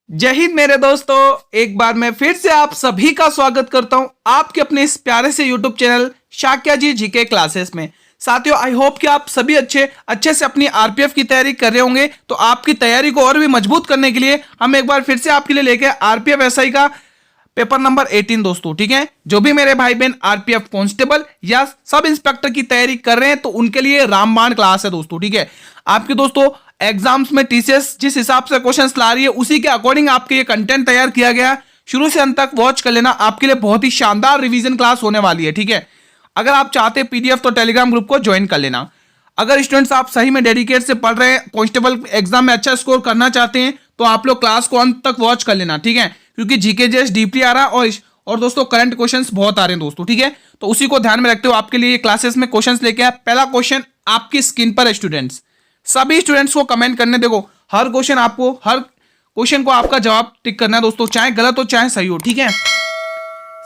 जय हिंद मेरे दोस्तों। एक बार मैं फिर से आप सभी का स्वागत करता हूं आपके अपने इस प्यारे से यूट्यूब चैनल शाक्या जी जीके क्लासेस में। साथियों, आई होप कि आप सभी अच्छे से अपनी आरपीएफ की तैयारी कर रहे होंगे। तो आपकी तैयारी को और भी मजबूत करने के लिए हम एक बार फिर से आपके लिए लेके आरपीएफ एसआई का पेपर नंबर 18 दोस्तों, ठीक है। जो भी मेरे भाई बहन आरपीएफ कांस्टेबल या सब इंस्पेक्टर की तैयारी कर रहे हैं तो उनके लिए रामबाण क्लास है दोस्तों, ठीक है। आपके दोस्तों एग्जाम्स में टीसीएस जिस हिसाब से क्वेश्चंस ला रही है उसी के अकॉर्डिंग आपके ये कंटेंट तैयार किया गया है। शुरू से अंत तक वॉच कर लेना, आपके लिए बहुत ही शानदार रिवीजन क्लास होने वाली है, ठीक है। अगर आप चाहते हैं पीडीएफ तो टेलीग्राम ग्रुप को ज्वाइन कर लेना। अगर स्टूडेंट्स आप सही में डेडिकेट से पढ़ रहे हैं, कांस्टेबल एग्जाम में अच्छा स्कोर करना चाहते हैं तो आप लोग क्लास को अंत तक वॉच कर लेना, ठीक है। क्योंकि जीके जेएस डीपली आ रहा है और दोस्तों करंट क्वेश्चंस बहुत आ रहे हैं दोस्तों, ठीक है। तो उसी को ध्यान में रखते हुए आपके लिए ये क्लासेस में क्वेश्चंस लेके आए। पहला क्वेश्चन आपकी स्क्रीन पर है स्टूडेंट्स, सभी स्टूडेंट्स को कमेंट करने देखो। हर क्वेश्चन को आपका जवाब टिक करना है दोस्तों, चाहे गलत हो चाहे सही हो, ठीक है।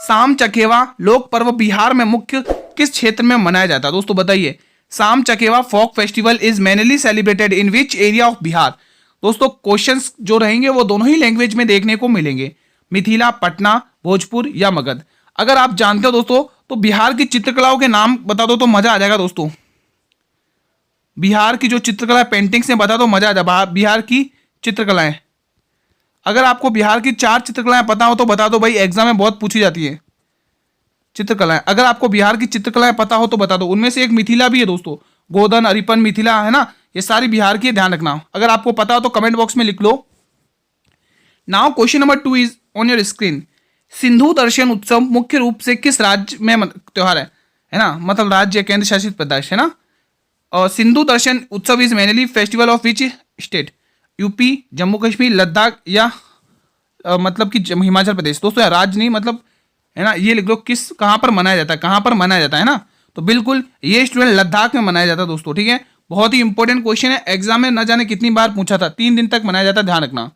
साम चकेवा लोक पर्व बिहार में मुख्य किस क्षेत्र में मनाया जाता है दोस्तों, बताइए। Sama Chakeva folk festival is mainly celebrated in which area of Bihar. दोस्तों क्वेश्चंस जो रहेंगे वो दोनों ही लैंग्वेज में देखने को मिलेंगे, मिथिला, पटना, भोजपुर या मगध। अगर आप जानते हो दोस्तों तो बिहार की चित्रकलाओं के नाम बता दो तो मजा आ जाएगा दोस्तों। बिहार की जो चित्रकला पेंटिंग्स ने बता दो, मजा आ जाएगा। बिहार की चित्रकलाएं, अगर आपको बिहार की 4 चित्रकलाएं पता हो तो बता दो भाई, एग्जाम में बहुत पूछी जाती है चित्रकलाएं। अगर आपको बिहार की चित्रकलाएं पता हो तो बता दो। उनमें से एक मिथिला भी है दोस्तों, गोधन, अरिपन, मिथिला है ना, ये सारी बिहार की, ध्यान रखना। अगर आपको पता हो तो कमेंट बॉक्स में लिख लो। Now question number 2 is on your screen. Sindhu Darshan Utsav मुख्य रूप से किस राज्य में त्योहार है ना, मतलब राज्य केंद्र शासित प्रदेश है ना। और सिंधु दर्शन उत्सव is mainly festival of which state, UP, Jammu Kashmir, Ladakh या मतलब कि हिमाचल प्रदेश। दोस्तों राज्य नहीं, मतलब है ना, ये लिख लो किस कहाँ पर मनाया जाता है, कहाँ पर मनाया जाता है ना। तो बिल्कुल ये स्टूडेंट लद्दाख में मनाया जाता है दोस्तों, ठीक है। बहुत ही इंपॉर्टेंट क्वेश्चन है, एग्जाम में न जाने कितनी बार पूछा था। 3 दिन तक मनाया जाता है, ध्यान रखना।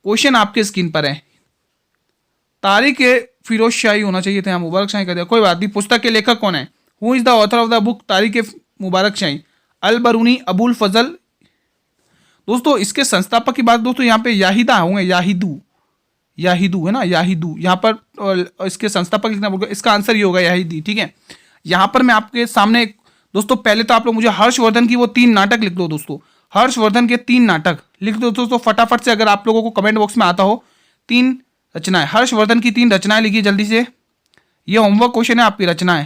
क्वेश्चन आपके स्क्रीन पर है। तारिक फिरोज शाही होना चाहिए था, मुबारक शाही कर दिया, कोई बात नहीं। पुस्तक के लेखक कौन है? Who is the author of the book Tarikh Mubarak Shahi? Al Biruni, Abul Fazl. दोस्तों इसके संस्थापक की बात दोस्तों यहाँ पे याहिदा होंगे, याहिदू है ना, याहिदू। यहाँ पर इसके संस्थापक लिखना होगा, इसका आंसर ये होगा याहिदी, ठीक है। यहाँ पर मैं आपके सामने दोस्तों, पहले तो आप लोग मुझे हर्षवर्धन की वो 3 नाटक लिख दो दोस्तों, हर्षवर्धन के 3 नाटक लिख दो दोस्तों फटाफट से। अगर आप लोगों को कमेंट बॉक्स में आता हो, 3 रचनाएं, हर्षवर्धन की 3 रचनाएं लिखिए जल्दी से। ये होमवर्क क्वेश्चन है, आपकी रचनाएं,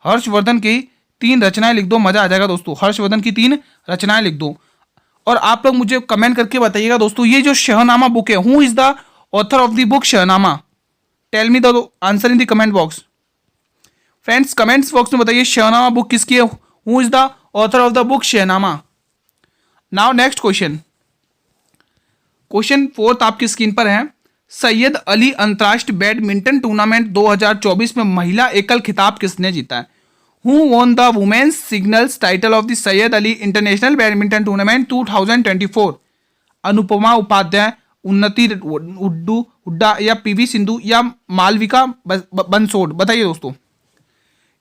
हर्षवर्धन की 3 रचनाएं लिख दो, मजा आ जाएगा दोस्तों। हर्षवर्धन की 3 रचनाएं लिख दो और आप लोग मुझे कमेंट करके बताइएगा दोस्तों, ये जो शहनामा बुक है, who is the author of the book Shahnama? Tell me the answer in the comment box. Friends comments box में बताइए शहनामा बुक किसकी है, who is the author of the book Shahnama. Now next question, question 4 आपकी screen पर है। सैयद अली अंतरराष्ट्रीय badminton tournament 2024 में महिला एकल खिताब किसने जीता है? Who won the women's singles title of the Syed Ali international badminton tournament 2024? Anupama Upadhyay, Unnati Hooda या पीवी सिंधु या मालविका बंसोड? बताइए दोस्तों।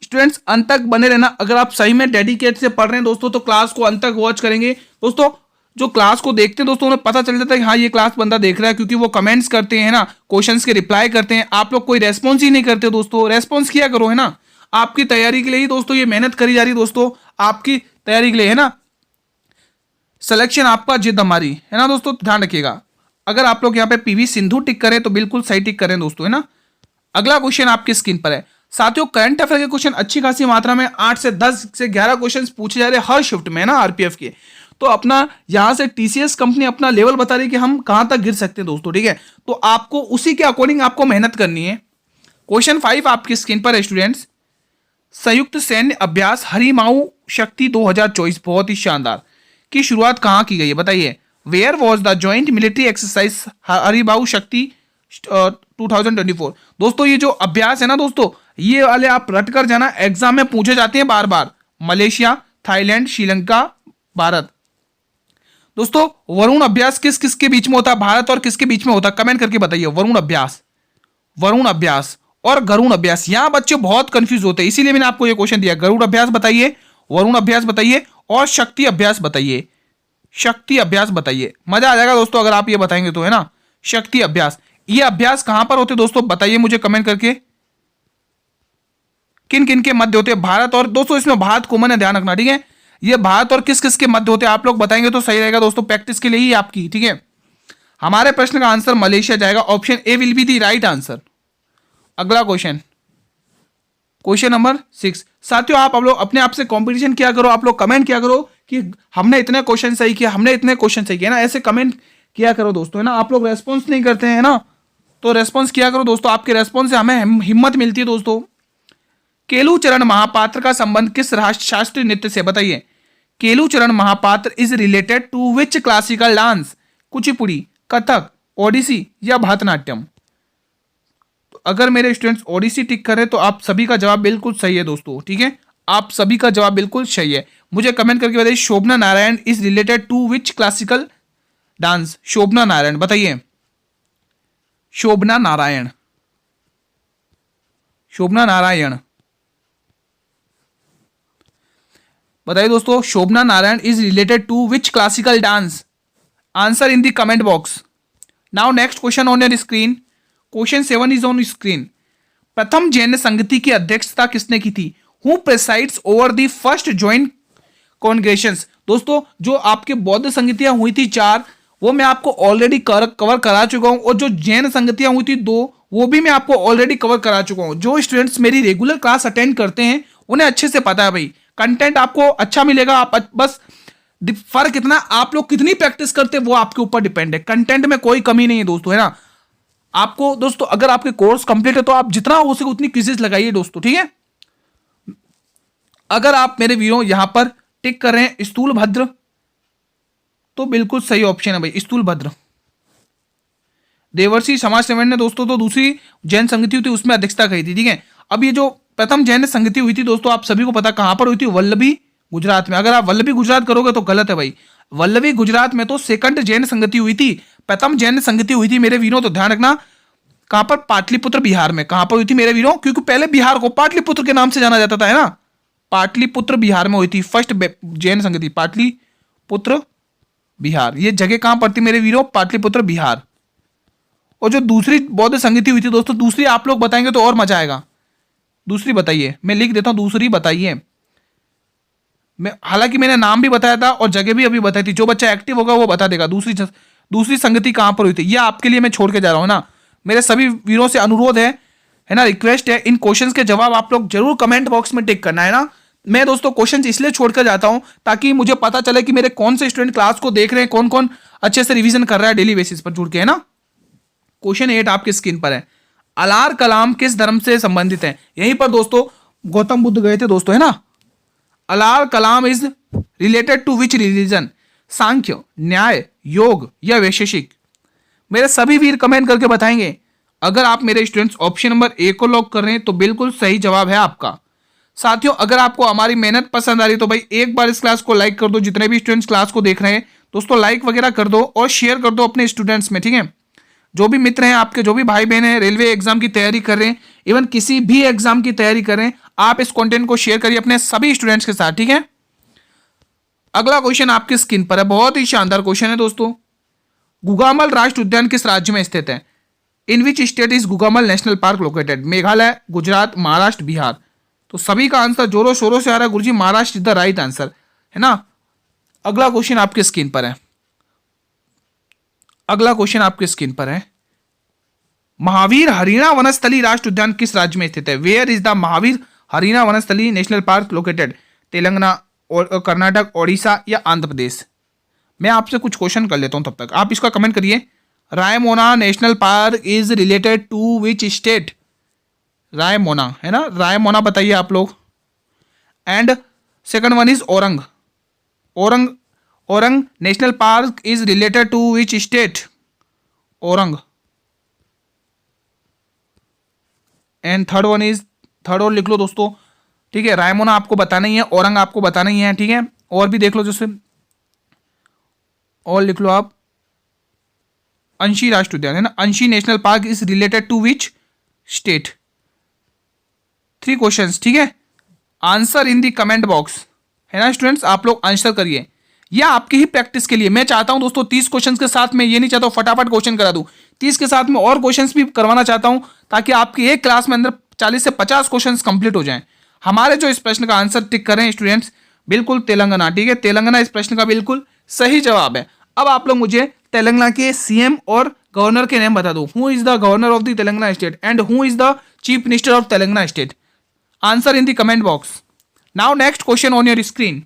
स्टूडेंट्स अंत तक बने रहना। अगर आप सही में डेडिकेट से पढ़ रहे हैं दोस्तों तो क्लास को अंत तक वॉच करेंगे दोस्तों। जो क्लास को देखते हैं दोस्तों उन्हें पता चल जाता है कि हाँ ये क्लास बंदा देख रहा है, क्योंकि वो कमेंट्स करते हैं ना, क्वेश्चंस के रिप्लाई करते हैं। आप लोग कोई रेस्पॉन्स ही नहीं करते दोस्तों, रेस्पॉन्स किया करो, है ना। आपकी तैयारी के लिए ही दोस्तों ये मेहनत करी जा रही है दोस्तों, आपकी तैयारी के लिए, है ना। सिलेक्शन आपका, जिद हमारी, है ना दोस्तों, ध्यान रखिएगा। अगर आप लोग यहाँ पे पीवी सिंधु टिक करें तो बिल्कुल सही टिक करें दोस्तों, है ना। अगला क्वेश्चन आपकी स्क्रीन पर है। साथियों करंट अफेयर के क्वेश्चन अच्छी खासी मात्रा में 8 से 10 से 11 क्वेश्चन पूछे जा रहे हैं हर शिफ्ट में, है ना, आरपीएफ के। तो अपना यहां से टीसीएस कंपनी अपना लेवल बता रही है कि हम कहां तक गिर सकते हैं दोस्तों, ठीक है। तो आपको उसी के अकॉर्डिंग आपको मेहनत करनी है। क्वेश्चन 5 आपकी स्क्रीन पर है स्टूडेंट्स। संयुक्त सैन्य अभ्यास हरिमाऊ शक्ति 2024 बहुत ही शानदार की शुरुआत कहां की गई है, बताइए। Where was the joint military exercise Harimau Shakti 2024? दोस्तों ये जो अभ्यास है ना दोस्तों, ये वाले आप रट कर जाना, एग्जाम में पूछे जाते हैं बार बार। Malaysia, Thailand, Sri Lanka, Bharat. दोस्तों वरुण अभ्यास किस किस के बीच में होता है, भारत और किसके बीच में होता है? कमेंट करके बताइए। वरुण अभ्यास और गरुड़ अभ्यास, यहां बच्चे बहुत कंफ्यूज होते हैं, इसीलिए मैंने आपको ये क्वेश्चन दिया। गरुड़ अभ्यास बताइए, वरुण अभ्यास बताइए और शक्ति अभ्यास बताइए। शक्ति अभ्यास बताइए। मजा आ जाएगा दोस्तों अगर आप ये बताएंगे तो, है ना। शक्ति अभ्यास, ये अभ्यास कहां पर होते दोस्तों, बताइए मुझे कमेंट करके। किन किन के मध्य होते हैं? भारत और, दोस्तों इसमें भारत कॉमन है, ध्यान रखना, ठीक है। ये भारत और किस किस के मध्य होते हैं आप लोग बताएंगे तो सही रहेगा दोस्तों, प्रैक्टिस के लिए ही आपकी, ठीक है। हमारे प्रश्न का आंसर मलेशिया जाएगा, option A will be the right answer. अगला क्वेश्चन, क्वेश्चन नंबर 6। साथियों आप लोग अपने आप से कंपटीशन किया करो, आप लोग कमेंट किया करो कि हमने इतने क्वेश्चन सही किया, हमने इतने क्वेश्चन सही किया, ना ऐसे कमेंट किया करो दोस्तों, है ना। आप लोग रेस्पॉन्स नहीं करते हैं ना, तो रेस्पॉन्स किया करो दोस्तों, आपके रेस्पॉन्स से हमें हिम्मत मिलती है दोस्तों। केलूचरण महापात्र का संबंध किस शास्त्रीय नृत्य से, बताइए। Kelucharan Mahapatra is related to which classical dance? Kuchipudi, Kathak, Odissi या भरतनाट्यम? तो अगर मेरे स्टूडेंट्स ओडिसी टिक करें तो आप सभी का जवाब बिल्कुल सही है दोस्तों, ठीक है। आप सभी का जवाब बिल्कुल सही है। मुझे कमेंट करके बताइए, Shobhana Narayan is related to which classical dance? Shobhana Narayan बताइए, शोभना नारायण, शोभना नारायण बताइए दोस्तों, Shobhana Narayan is related to which classical dance? Answer in the comment box. Now next question on your screen, question 7 is on screen. प्रथम जैन संगति की अध्यक्षता किसने की थी? Who presides over the first joint congregations? दोस्तों जो आपके बौद्ध संगतियां हुई थी 4, वो मैं आपको ऑलरेडी कवर करा चुका हूं, और जो जैन संगतियां हुई थी 2, वो भी मैं आपको ऑलरेडी कवर करा चुका हूं। जो स्टूडेंट्स मेरी रेगुलर क्लास अटेंड करते हैं उन्हें अच्छे से पता है भाई, कंटेंट आपको अच्छा मिलेगा। आप बस फर्क इतना, आप लोग कितनी प्रैक्टिस करते हैं वो आपके ऊपर डिपेंड है। कंटेंट में कोई कमी नहीं है दोस्तों, है ना। आपको दोस्तों अगर आपके कोर्स कंप्लीट है तो आप जितना हो सके उतनी क्विज़ेस लगाइए दोस्तों, ठीक है। अगर आप मेरे वीरों यहां पर टिक कर रहे हैं स्थूल भद्र, तो बिल्कुल सही ऑप्शन है भाई, स्थूल भद्र। देवर्षि समाज सेवन ने दोस्तों तो दूसरी जैन संगति हुई थी उसमें अध्यक्षता करी थी, ठीक है। अब ये जो प्रथम जैन संगति हुई थी दोस्तों, आप सभी को पता कहां पर हुई थी? वल्लभी गुजरात में। अगर आप वल्लभी गुजरात करोगे तो गलत है भाई, वल्लभी गुजरात में तो सेकंड जैन संगति हुई थी, प्रथम जैन संगति हुई थी मेरे वीरों, तो ध्यान रखना। कहां पर? पाटलिपुत्र बिहार में। कहां पर हुई थी मेरे वीरों? क्योंकि पहले बिहार को पाटलिपुत्र के नाम से जाना जाता था, है ना। पाटलिपुत्र बिहार में हुई थी फर्स्ट जैन संगति, पाटलिपुत्र बिहार। ये जगह कहां पड़ती मेरे वीरों? पाटलिपुत्र बिहार। और जो दूसरी बौद्ध संगति हुई थी दोस्तों, दूसरी आप लोग बताएंगे तो और मजा आएगा। दूसरी बताइए, मैं लिख देता हूं, दूसरी बताइए। मैं हालांकि मैंने नाम भी बताया था और जगह भी अभी बताई थी, जो बच्चा एक्टिव होगा वो बता देगा दूसरी संगति कहां पर हुई थी। यह आपके लिए मैं छोड़ के जा रहा हूं ना। मेरे सभी वीरों से अनुरोध है ना, रिक्वेस्ट है, इन क्वेश्चंस के जवाब आप लोग जरूर कमेंट बॉक्स में टिक करना, है ना। मैं दोस्तों क्वेश्चंस इसलिए छोड़कर जाता हूं ताकि मुझे पता चले कि मेरे कौन से स्टूडेंट क्लास को देख रहे हैं, कौन कौन अच्छे से रिवीजन कर रहा है डेली बेसिस पर जुड़ के, है ना। क्वेश्चन 8 आपकी स्क्रीन पर है। अलार कलाम किस धर्म से संबंधित है? यहीं पर दोस्तों गौतम बुद्ध गए थे दोस्तों, है ना। Alara Kalama is related to which religion? Sankhya, Nyaya, Yoga या वैशेषिक? मेरे सभी वीर कमेंट करके बताएंगे। अगर आप मेरे स्टूडेंट्स ऑप्शन नंबर ए को लॉक कर रहे हैं तो बिल्कुल सही जवाब है आपका। साथियों अगर आपको हमारी मेहनत पसंद आ रही है तो भाई एक बार इस क्लास को लाइक कर दो। जितने भी स्टूडेंट्स क्लास को देख रहे हैं दोस्तों, लाइक वगैरह कर दो और शेयर कर दो अपने स्टूडेंट्स में, ठीक है। जो भी मित्र हैं आपके, जो भी भाई बहन हैं, रेलवे एग्जाम की तैयारी कर रहे हैं, इवन किसी भी एग्जाम की तैयारी कर रहे हैं, आप इस कंटेंट को शेयर करिए अपने सभी स्टूडेंट्स के साथ, ठीक है। अगला क्वेश्चन आपकी स्क्रीन पर है, बहुत ही शानदार क्वेश्चन है दोस्तों। गुगामल राष्ट्रीय उद्यान किस राज्य में स्थित है? In which state is Gugamal national park located? Meghalaya, Gujarat, Maharashtra, Bihar? तो सभी का आंसर जोरों शोरों से आ रहा है, गुरुजी Maharashtra is the right answer, है ना। अगला क्वेश्चन आपकी स्क्रीन पर है, अगला क्वेश्चन आपकी स्क्रीन पर है। महावीर हरिणा वनस्थली राष्ट्रीय उद्यान किस राज्य में स्थित है? Where is the Mahavir Harina Vanasthali national park located? Telangana, Karnataka, Odisha या आंध्र प्रदेश? मैं आपसे कुछ क्वेश्चन कर लेता हूं, तब तक आप इसका कमेंट करिए। Raimona national park is related to which state? Raimona, है ना, रायमोना बताइए आप लोग। And second one is Orang, Orang national park is related to which state? Orang. And third one is, third और लिख लो दोस्तों, ठीक है। रायमोना आपको बताना ही है, औरंग आपको बताना ही है, ठीक है। और भी देख लो, जैसे और लिख लो आप, अंशी राष्ट्रीय उद्यान, है ना। Anshi national park is related to which state? 3 questions, ठीक है। Answer in the comment box, है ना स्टूडेंट्स, आप लोग आंसर करिए। या आपकी ही प्रैक्टिस के लिए मैं चाहता हूं दोस्तों 30 क्वेश्चंस के साथ मैं ये नहीं चाहता हूं फटाफट क्वेश्चन करा दूं, 30 के साथ में और क्वेश्चंस भी करवाना चाहता हूं ताकि आपकी एक क्लास में अंदर 40 से 50 क्वेश्चंस कंप्लीट हो जाएं। हमारे जो इस प्रश्न का आंसर टिक कर रहे हैं स्टूडेंट्स, बिल्कुल तेलंगाना, ठीक है, तेलंगाना इस प्रश्न का बिल्कुल सही जवाब है। अब आप लोग मुझे तेलंगाना के सीएम और गवर्नर के नेम बता दो। Who is the governor of the Telangana state and who is the chief minister of Telangana state? Answer in the comment box. Now next question on your screen.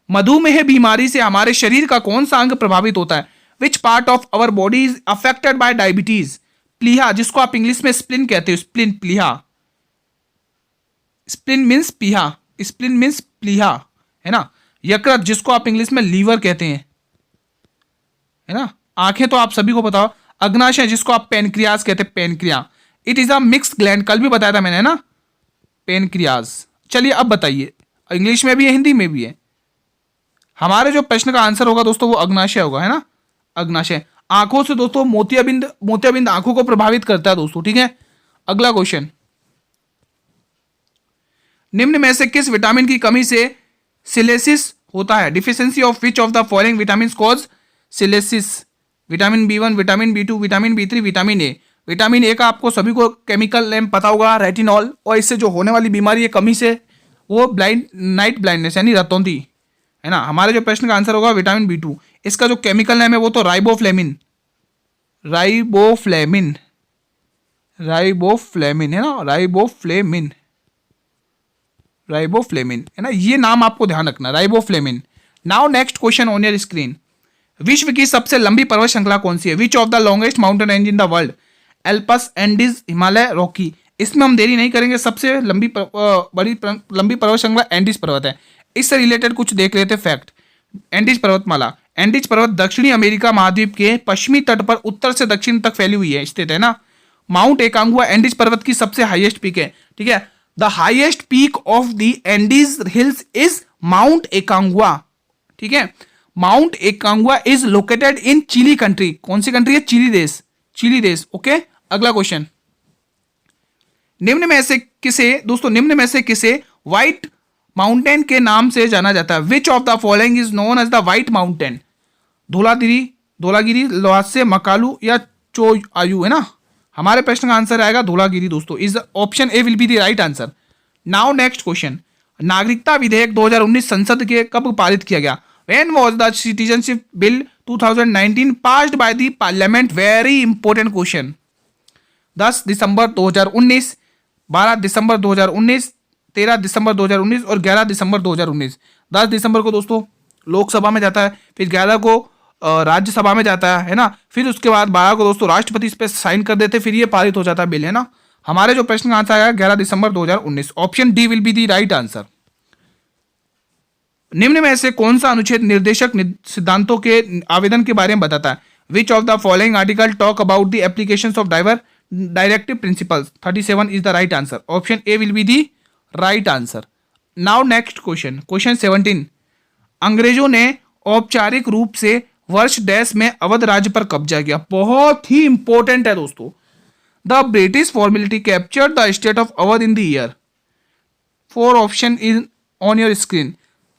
मधुमेह बीमारी से हमारे शरीर का कौन सा अंग प्रभावित होता है? Which part of our body is affected by diabetes? प्लीहा, जिसको आप इंग्लिश में स्प्लिन कहते हो, स्प्लिन, प्लीहा, स्प्लिन मीन्स पीहा, स्प्लिन मीन्स प्लीहा, है ना। यकृत, जिसको आप इंग्लिश में लीवर कहते हैं, है ना। आंखें तो आप सभी को बताओ। अग्नाशय, जिसको आप पेनक्रियाज कहते हैं, pancreas. It is a mix gland, कल भी बताया था मैंने, है ना, पेनक्रियाज। चलिए अब बताइए, इंग्लिश में भी है, हिंदी में भी है। हमारे जो प्रश्न का आंसर होगा दोस्तों वो अग्नाशय होगा, है ना, अग्नाशय। आंखों से दोस्तों मोतियाबिंद आंखों को प्रभावित करता है दोस्तों, ठीक है। अगला क्वेश्चन, निम्न में से किस विटामिन की कमी से सिलेसिस होता है? Deficiency of which of the following vitamin cause cheilosis? Vitamin B1, vitamin B2, vitamin B3, vitamin A. Vitamin A का आपको सभी को केमिकल नेम पता होगा, रेटिनॉल, और इससे जो होने वाली बीमारी है कमी से वो नाइट ब्लाइंडनेस यानी रतौंधी, है ना। हमारे जो प्रश्न का आंसर होगा विटामिन B2। इसका जो केमिकल नेम है वो तो राइबोफ्लेविन, राइबोफ्लेविन, राइबोफ्लेविन, है ना, राइबोफ्लेविन, राइबोफ्लेविन, है ना, ये नाम आपको ध्यान रखना, riboflavin. Now next question on your screen. विश्व की सबसे लंबी पर्वत श्रृंखला कौन सी है? Which of the longest mountain range in the world? Alps, Andes, Himalaya, Rocky. इसमें हम देरी नहीं करेंगे, सबसे लंबी पर्वत श्रृंखला एंडीज पर्वत है। इससे रिलेटेड कुछ देख लेते फैक्ट। एंडीज पर्वतमाला, एंडीज पर्वत दक्षिणी अमेरिका महाद्वीप के पश्चिमी तट पर उत्तर से दक्षिण तक फैली हुई है, स्थित है ना। माउंट एकांगुआ एंडीज पर्वत की सबसे हाईएस्ट पीक है, ठीक है। The highest peak of the Andes hills is mount Aconcagua, ठीक है। Mount Aconcagua is located in Chile country. कौन सी कंट्री है? चिली देश, चिली देश, ओके। अगला क्वेश्चन, निम्न में से किसे व्हाइट माउंटेन के नाम से जाना जाता है? Which of the following is known as the white mountain? Dhaulagiri, Lhotse, Makalu या चोआयू, है ना। हमारे प्रश्न का आंसर आएगा धौलागिरी दोस्तों, is option A will be the right answer. Now next question, नागरिकता विधेयक 2019 संसद के कब पारित किया गया? When was the citizenship bill 2019 passed by the parliament? Very important question। 10 दिसंबर 2019, 12 दिसंबर 2019, 13 दिसंबर 2019 और 11 दिसंबर 2019। 10 दिसंबर को दोस्तों लोकसभा में जाता है, फिर 11 को राज्यसभा में जाता है ना, फिर उसके बाद 12 को दोस्तों राष्ट्रपति इस पर साइन कर देते, फिर ये पारित हो जाता है बिल, है ना। हमारे जो प्रश्न का आंसर आया 11 दिसंबर 2019, option D will be the right answer. निम्न में से कौन सा अनुच्छेद निर्देशक सिद्धांतों के आवेदन के बारे में बताता है? Which of the following article talk about the applications of directive principles? 37 is the right answer, option A will be the right answer. Now next question, question 17। अंग्रेजों ने औपचारिक रूप से वर्ष डैश में अवध राज्य पर कब्जा किया। बहुत ही इंपॉर्टेंट है दोस्तों। The British formality captured the state of Awadh in the year. 4 option is on your screen.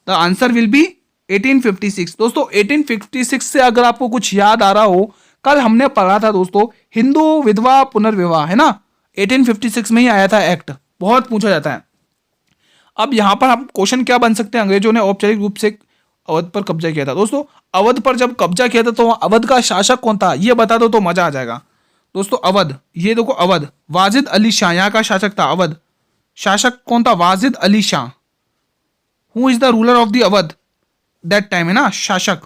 The answer will B 1856। दोस्तों 1856 से अगर आपको कुछ याद आ रहा हो, कल हमने पढ़ा था दोस्तों हिंदू विधवा पुनर्विवाह, है ना, 1856 में ही आया था एक्ट, बहुत पूछा जाता है। अब यहां पर हम क्वेश्चन क्या बन सकते हैं? अंग्रेजों ने औपचारिक रूप से अवध पर कब्जा किया था। दोस्तों अवध पर जब कब्जा किया था तो अवध का शासक कौन था ये बता दो तो मजा आ जाएगा। दोस्तों अवध, ये देखो अवध, वाजिद अली शाह यहाँ का शासक था। अवध शासक कौन था? Wajid Ali Shah. Who is the ruler of the Awadh that time, है ना, शासक।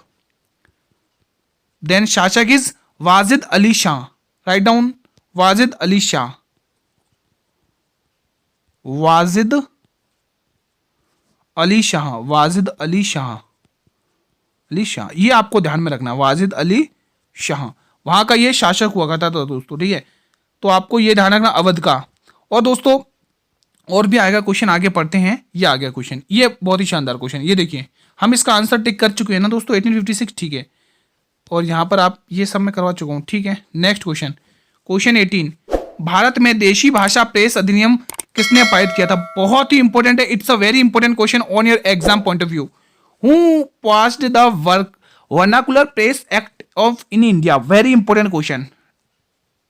देन शासक is Wajid Ali Shah. Write down, Wajid Ali Shah, Wajid Ali Shah, Wajid Ali Shah, Ali Shah, ये आपको ध्यान में रखना, वाजिद अली शाह वहां का ये शासक हुआ करता था दोस्तों, ठीक है। तो आपको ये ध्यान रखना अवध का। और दोस्तों और भी आएगा क्वेश्चन, आगे पढ़ते हैं। ये आ गया क्वेश्चन, ये बहुत ही शानदार क्वेश्चन, ये देखिए हम इसका आंसर टिक कर चुके हैं ना दोस्तों, 1856, ठीक है। और यहाँ पर आप ये सब मैं करवा चुका हूँ, ठीक है। Next question, question 18। भारत में देशी भाषा प्रेस अधिनियम किसने पारित किया था? बहुत ही इंपॉर्टेंट है, it's a very important question on your exam point of view. Who passed the vernacular press act of in India? Very important question,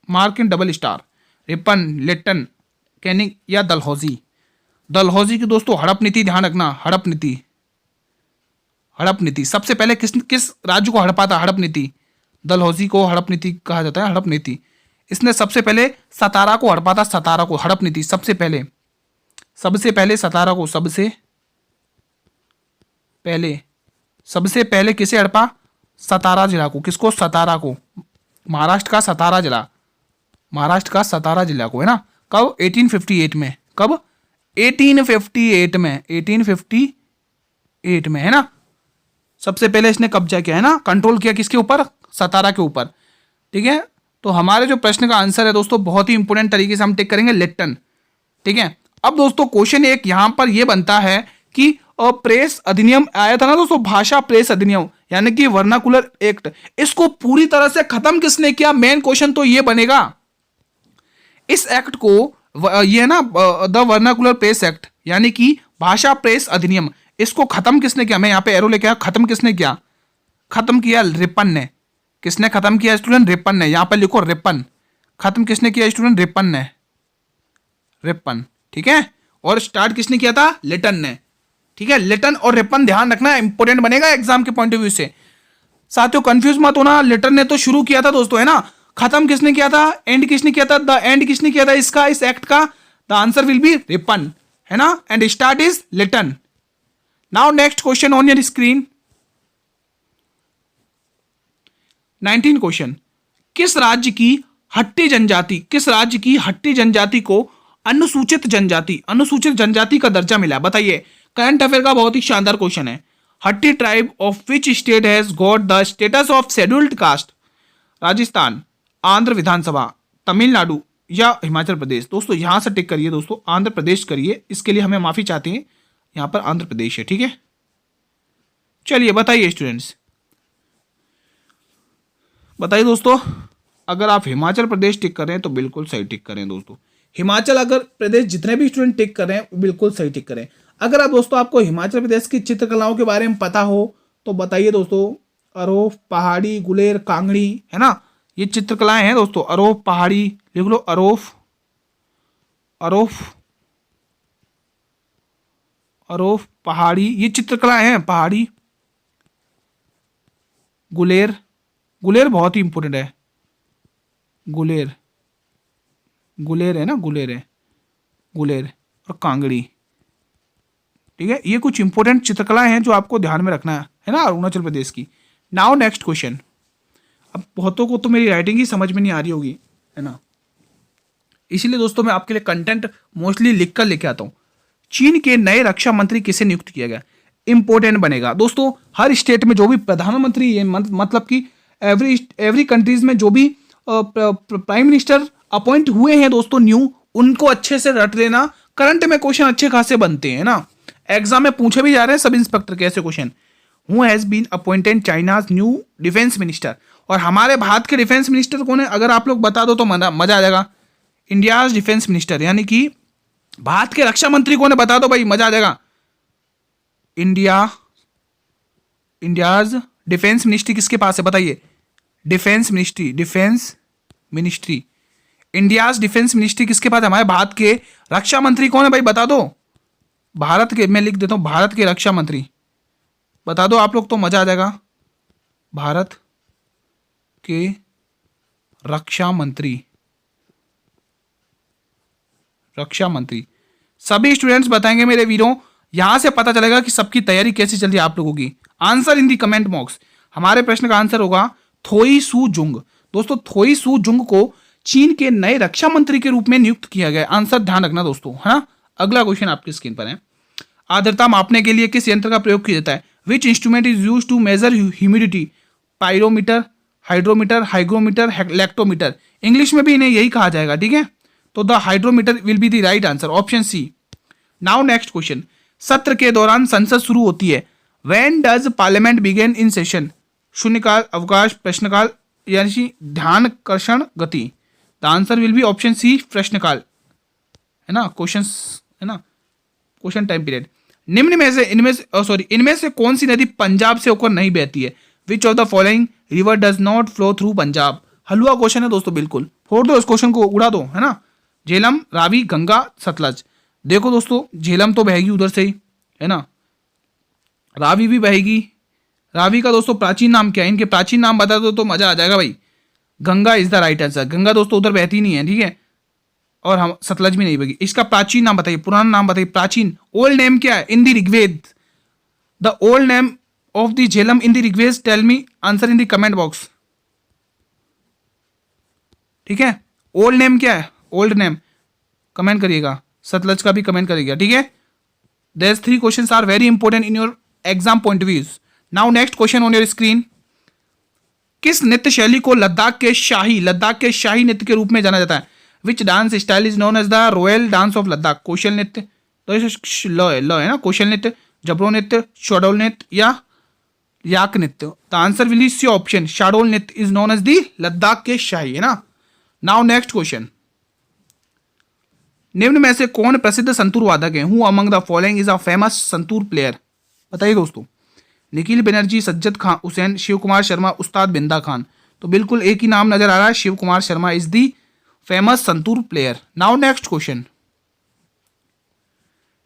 mark in double star. Ripon, Lytton, Canning या Dalhousie? Dalhousie की दोस्तों हड़प नीति ध्यान रखना, हड़प नीति, हड़प नीति सबसे पहले किस राज्य को हड़पा था? हड़प नीति, डलहौजी को हड़प नीति कहा जाता है, हड़प नीति। इसने सबसे पहले सतारा को हड़पा था, सतारा को, हड़प नीति सबसे पहले सतारा को, सबसे पहले किसे हड़पा? सतारा जिला को। किसको? सतारा को, महाराष्ट्र का सतारा जिला, महाराष्ट्र का सतारा जिला को, है ना। कब? 1858 में। कब? 1858 में, 1858 में, है ना। सबसे पहले इसने कब्जा किया, है ना, कंट्रोल किया किसके ऊपर? सतारा के ऊपर, ठीक है। तो हमारे जो प्रश्न का आंसर है दोस्तों बहुत ही इंपॉर्टेंट तरीके से हम टिक करेंगे, लिट्टन, ठीक है। अब दोस्तों क्वेश्चन एक यहां पर यह बनता है कि प्रेस अधिनियम आया था ना दोस्तों, भाषा प्रेस अधिनियम यानी कि वर्नाकुलर एक्ट, इसको पूरी तरह से खत्म किसने किया? मेन क्वेश्चन तो ये बनेगा, इस एक्ट को, ये ना द वर्नाकुलर प्रेस एक्ट यानी कि भाषा प्रेस अधिनियम, इसको खत्म किसने किया? मैं यहां पे एरो लेके आया, खत्म किसने किया? खत्म किया रिपन ने। किसने खत्म किया स्टूडेंट? रिपन ने। यहां पर लिखो रिपन। खत्म किसने किया स्टूडेंट? रिपन ने, रिपन, ठीक है। और स्टार्ट किसने किया था? लिटन ने, ठीक है। लिटन और रिपन ध्यान रखना, इंपॉर्टेंट बनेगा एग्जाम के पॉइंट ऑफ व्यू से। साथियों कंफ्यूज मत होना, लिटन ने तो शुरू किया था दोस्तों, है ना। खत्म किसने किया था? एंड किसने किया था? द एंड किसने किया था इसका, इस एक्ट का? The answer will be Ripon, है ना। And start is Lytton. Now next question on your screen, 19 question. किस राज्य की हट्टी जनजाति को अनुसूचित जनजाति का दर्जा मिला? बताइए, करंट अफेयर का बहुत ही शानदार क्वेश्चन है। Hatti tribe of which state has got the status of scheduled caste? Rajasthan, Andhra Vidhan Sabha, Tamil Nadu या हिमाचल प्रदेश? दोस्तों यहां से टिक करिए दोस्तों, आंध्र प्रदेश करिए, इसके लिए हमें माफी चाहते हैं, यहां पर आंध्र प्रदेश है, ठीक है। चलिए बताइए स्टूडेंट्स, बताइए दोस्तों, अगर आप हिमाचल प्रदेश टिक कर रहे हैं तो बिल्कुल सही टिक करें दोस्तों। हिमाचल अगर प्रदेश जितने भी स्टूडेंट टिक कर रहे हैं बिल्कुल सही टिक करें। अगर आप दोस्तों आपको हिमाचल प्रदेश की चित्रकलाओं के बारे में पता हो तो बताइए दोस्तों, अरोफ, पहाड़ी, गुलेर, कांगड़ी, है ना, ये चित्रकलाएं हैं दोस्तों। अरोफ, पहाड़ी लिख लो, अरोफ, पहाड़ी, ये चित्रकलाएं हैं। पहाड़ी, गुलेर बहुत ही इंपॉर्टेंट है, गुलेर है ना, गुलेर और कांगड़ी, ठीक है। ये कुछ इंपॉर्टेंट चित्रकलाएं हैं जो आपको ध्यान में रखना है ना, अरुणाचल प्रदेश की। Now next question. अब बहुतों को तो मेरी राइटिंग ही समझ में नहीं आ रही होगी, है ना, इसीलिए दोस्तों मैं आपके लिए कंटेंट मोस्टली लिखकर लेके आता हूं। चीन के नए रक्षा मंत्री किसे नियुक्त किया गया? इंपॉर्टेंट बनेगा दोस्तों। हर स्टेट में जो भी प्रधानमंत्री है, मतलब कि एवरी कंट्रीज में जो भी प्राइम मिनिस्टर अपॉइंट हुए हैं दोस्तों न्यू, उनको अच्छे से रट लेना। करंट में क्वेश्चन अच्छे खासे बनते हैं ना, एग्जाम में पूछे भी जा रहे हैं सब इंस्पेक्टर के ऐसे question. Who has been appointed China's new defence minister? और हमारे भारत के डिफेंस मिनिस्टर कौन है? अगर आप लोग बता दो तो मजा आ जाएगा। इंडियाज डिफेंस मिनिस्टर यानी कि भारत के रक्षा मंत्री कौन है? बता दो भाई, मजा आ जाएगा। इंडियाज डिफेंस मिनिस्ट्री किसके पास है? बताइए, defence ministry, India's defence ministry किसके पास है? हमारे भारत के रक्षा मंत्री कौन है भाई, बता दो। भारत के, मैं लिख देता हूं, भारत के रक्षा मंत्री, बता दो आप लोग तो मजा आ जाएगा। भारत के रक्षा मंत्री, सभी स्टूडेंट्स बताएंगे मेरे वीरों, यहां से पता चलेगा कि सबकी तैयारी कैसी चल रही है आप लोगों की। Answer in the comment box. हमारे प्रश्न का आंसर होगा थोई सू जुंग। दोस्तों थोई सू जुंग को चीन के नए रक्षा मंत्री के रूप में नियुक्त किया गया। आंसर ध्यान रखना दोस्तों, है ना। अगला क्वेश्चन आपकी स्क्रीन पर है। आर्द्रता मापने के लिए किस यंत्र का प्रयोग किया जाता है? Which instrument is use to measure humidity? Pyrometer, hydrometer, hygrometer, lactometer. English में भी इन्हें यही कहा जाएगा, ठीक है। तो the hydrometer will be the right answer, option C. Now next question. सत्र के दौरान संसद शुरू होती है। When does parliament begin in session? शून्यकाल, अवकाश, प्रश्नकाल यानी ध्यानकर्षण गति। The answer will be option C, प्रश्नकाल, है ना, क्वेश्चन, है ना, क्वेश्चन टाइम पीरियड। निम्न में से इनमें से कौन सी नदी पंजाब से होकर नहीं बहती है? Which of the following river does not flow through Punjab? Halwa question है दोस्तों, बिल्कुल फोड़ दो इस क्वेश्चन को, उड़ा दो, है ना। झेलम, रावी, गंगा, सतलज। देखो दोस्तों, झेलम तो बहेगी उधर से ही, है ना। रावी भी बहेगी। रावी का दोस्तों प्राचीन नाम क्या है? इनके प्राचीन नाम बता दो तो मजा आ जाएगा भाई। Ganga is the right answer. Ganga दोस्तों उधर बहती नहीं है, ठीक है। और हम सतलज भी नहीं बहेगी। इसका प्राचीन नाम बताइए, पुराना नाम बताइए, प्राचीन ओल्ड नेम क्या है in the Rigveda? The old name of the Jhelum in the Rigveda, tell me answer in the comment box, ठीक है। ओल्ड नेम क्या है? ओल्ड नेम कमेंट करिएगा, सतलज का भी कमेंट करिएगा, ठीक है। There 3 questions are very important in your exam point of views. Now next question on your screen. किस नृत्य शैली को लद्दाख के शाही नृत्य के रूप में जाना जाता है? Which dance style is known as the royal dance of Ladakh? कौशल नृत्य, तो ल है ना, कौशल नृत्य, जबरो नृत्य, शोडोल नृत्य या याक नृत्य? The answer will is option Shondol नृत्य is known as the Ladakh के शाही, है ना। Now next question. निम्न में से कौन प्रसिद्ध संतूर वादक है? Who among the following is a famous santoor player? बताइए दोस्तों। निखिल बनर्जी, सज्जद खान हुसैन, शिव कुमार शर्मा, उस्ताद बिंदा खान। तो बिल्कुल एक ही नाम नजर आ रहा है, Shiv Kumar Sharma is the famous santoor player. Now next question.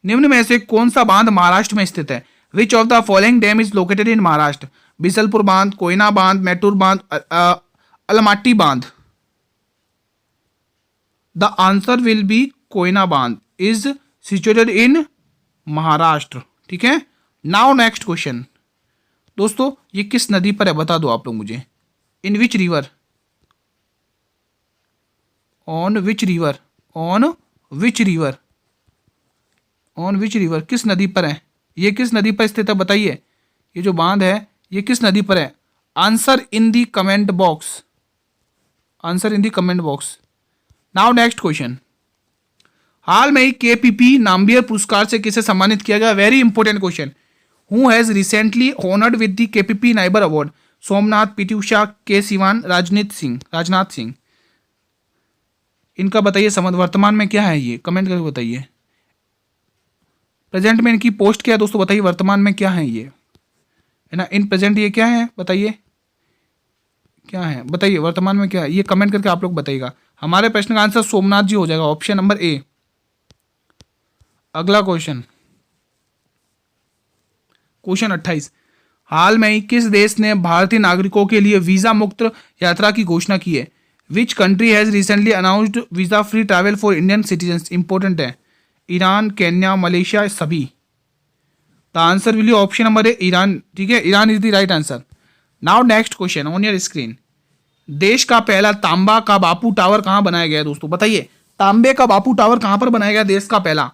निम्न में से कौन सा बांध महाराष्ट्र में स्थित है? Which of the following dam is located इन महाराष्ट्र? बिसलपुर बांध, कोयना बांध, मैटूर बांध, अलमाटी बांध। The answer will B Koyna बांध इज सिचुएटेड इन महाराष्ट्र, ठीक है। Now next question. दोस्तों ये किस नदी पर है बता दो आप लोग मुझे। In which river, on which river, on which river, on which river, किस नदी पर है? ये किस नदी पर स्थित है बताइए। ये जो बांध है ये किस नदी पर है? Answer in the comment box, answer in the comment box. Now next question. हाल में ही केपीपी नामबियर पुरस्कार से किसे सम्मानित किया गया? Very important question. Who has recently honoured with the KPP Nambiar award? Somnath, PT Usha, K Sivan, Rajnath Singh. इनका बताइए समझ वर्तमान में क्या है, ये कमेंट करके बताइए। प्रेजेंट में इनकी पोस्ट क्या है दोस्तों बताइए, वर्तमान में क्या है ये, है ना। इन प्रेजेंट ये क्या है बताइए, क्या है बताइए, वर्तमान में क्या है ये कमेंट करके आप लोग बताइएगा। हमारे प्रश्न का आंसर सोमनाथ जी हो जाएगा, ऑप्शन नंबर ए। अगला क्वेश्चन, क्वेश्चन 28। हाल में ही किस देश ने भारतीय नागरिकों के लिए वीजा मुक्त यात्रा की घोषणा की है? Which country has recently announced visa free travel for Indian citizens? Important है। ईरान, केन्या, मलेशिया, सभी। The answer will be option number A, Iran, ठीक है। Iran is the right answer. Now next question on your screen. देश का पहला तांबा का बापू tower कहां बनाया गया दोस्तों बताइए। तांबे का बापू टावर कहां पर बनाया गया देश का पहला?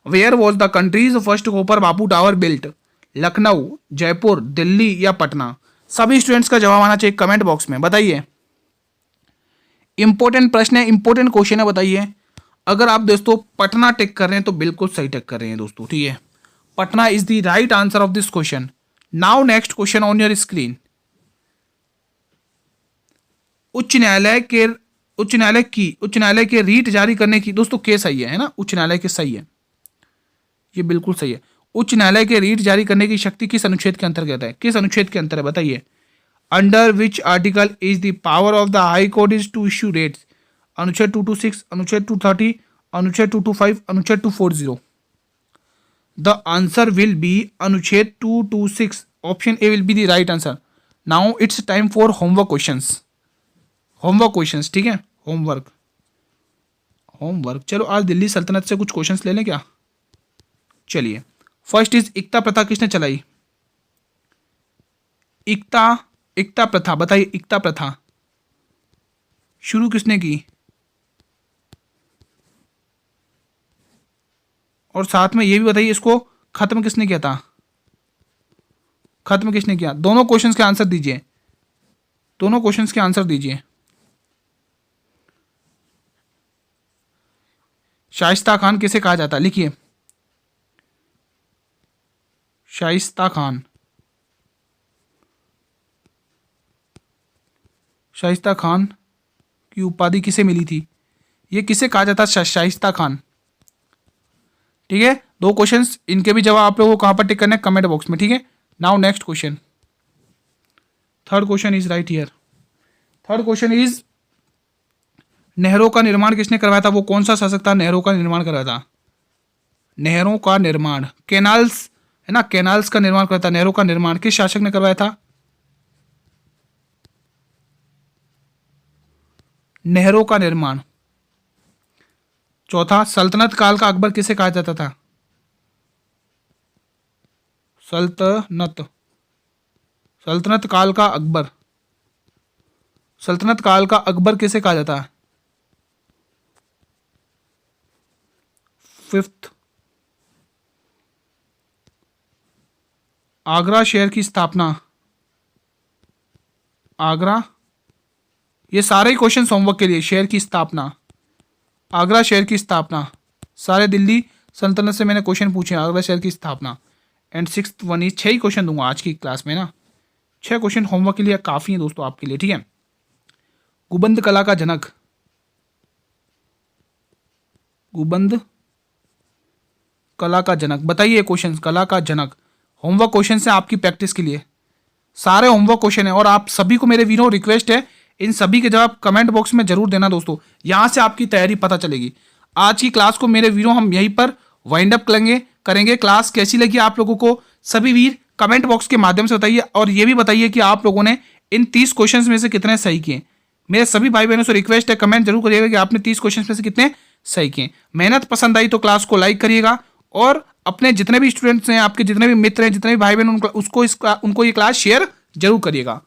Where was the country's first copper Bapu tower built? Lucknow, Jaipur, Delhi या पटना? सभी स्टूडेंट्स का जवाब आना चाहिए कमेंट बॉक्स में, बताइए। इंपॉर्टेंट प्रश्न है, इंपॉर्टेंट क्वेश्चन है, बताइए। अगर आप दोस्तों पटना टिक कर रहे हैं तो बिल्कुल सही टिक कर रहे हैं दोस्तों, ठीक है। Patna is the right answer of this question. Now next question on your screen. उच्च न्यायालय के रीट जारी करने की दोस्तों के सही है ना, उच्च न्यायालय के सही है, ये बिल्कुल सही है। उच्च न्यायालय के रीट जारी करने की शक्ति किस अनुच्छेद के अंतर्गत है? किस अनुच्छेद के अंतर है बताइए। Under which article is the power of the high court is to issue writs? अनुच्छेद 226, अनुच्छेद 230, अनुच्छेद 225, अनुच्छेद 240। द आंसर विल बी अनुच्छेद 226, option A will be the right answer. Now it's time for homework questions, homework questions, ठीक है। Homework चलो आज दिल्ली सल्तनत से कुछ क्वेश्चंस ले लें क्या? चलिए, फर्स्ट इज इक्ता प्रथा किसने चलाई? इक्ता प्रथा बताइए, इक्ता प्रथा शुरू किसने की? और साथ में ये भी बताइए इसको खत्म किसने किया था? खत्म किसने किया? दोनों क्वेश्चंस के आंसर दीजिए, दोनों क्वेश्चंस के आंसर दीजिए। शाइस्ता खान किसे कहा जाता है? लिखिए, शाइस्ता खान, शाइस्ता खान की उपाधि किसे मिली थी? ये किसे कहा जाता है शाइस्ता खान? ठीक है, 2 क्वेश्चंस, इनके भी जवाब आप लोगों को कहाँ पर टिक करना है, कमेंट बॉक्स में, ठीक है। Now next question, third question is right here. Third question is नहरों का निर्माण किसने करवाया था? वो कौन सा शासक था नहरों का निर्माण करवाया था? नहरों का निर्माण, कैनाल्स है ना, कैनाल्स का निर्माण करता, नहरों का निर्माण किस शासक ने करवाया था? नहरों का निर्माण। चौथा, सल्तनत काल का अकबर किसे कहा जाता था? सल्तनत काल का अकबर, सल्तनत काल का अकबर किसे कहा जाता है? फिफ्थ, आगरा शहर की स्थापना, आगरा, ये सारे ही क्वेश्चन होमवर्क के लिए, शहर की स्थापना, आगरा शहर की स्थापना, सारे दिल्ली सल्तनत से मैंने क्वेश्चन पूछे, आगरा शहर की स्थापना। And sixth one is, 6 he question दूंगा आज की क्लास में ना, 6 क्वेश्चन होमवर्क के लिए काफ़ी है दोस्तों आपके लिए, ठीक है। गुबंद कला का जनक, गुबंद कला का जनक, बताइए क्वेश्चन, कला का जनक, होमवर्क क्वेश्चन है आपकी प्रैक्टिस के लिए, सारे होमवर्क क्वेश्चन है। और आप सभी को मेरे वीडियो रिक्वेस्ट है, इन सभी के जवाब कमेंट बॉक्स में जरूर देना दोस्तों, यहाँ से आपकी तैयारी पता चलेगी। आज की क्लास को मेरे वीडियो हम यहीं पर वाइंड अप करेंगे। क्लास कैसी लगी आप लोगों को सभी वीर कमेंट बॉक्स के माध्यम से बताइए, और ये भी बताइए कि आप लोगों ने इन 30 क्वेश्चन में से कितने सही किए। मेरे सभी भाई बहनों से रिक्वेस्ट है, कमेंट जरूर करिएगा कि आपने 30 क्वेश्चन में से कितने सही किए। मेहनत पसंद आई तो क्लास को लाइक करिएगा, और अपने जितने भी स्टूडेंट्स हैं, आपके जितने भी मित्र हैं, जितने भी भाई बहन, उनको ये क्लास शेयर जरूर करिएगा।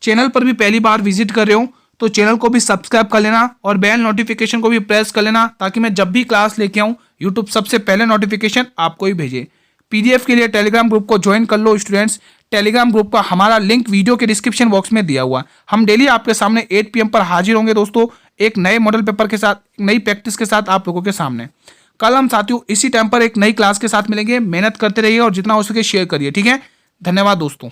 चैनल पर भी पहली बार विजिट कर रहे हो तो चैनल को भी सब्सक्राइब कर लेना, और बेल नोटिफिकेशन को भी प्रेस कर लेना, ताकि मैं जब भी क्लास लेके आऊँ यूट्यूब सबसे पहले नोटिफिकेशन आपको ही भेजे। पीडीएफ के लिए टेलीग्राम ग्रुप को ज्वाइन कर लो स्टूडेंट्स। टेलीग्राम ग्रुप का हमारा लिंक वीडियो के डिस्क्रिप्शन बॉक्स में दिया हुआ। हम डेली आपके सामने 8 PM पर हाजिर होंगे दोस्तों, एक नए मॉडल पेपर के साथ, नई प्रैक्टिस के साथ आप लोगों के सामने। कल हम साथियों इसी टाइम पर एक नई क्लास के साथ मिलेंगे। मेहनत करते रहिए और जितना हो सके शेयर करिए, ठीक है। धन्यवाद दोस्तों।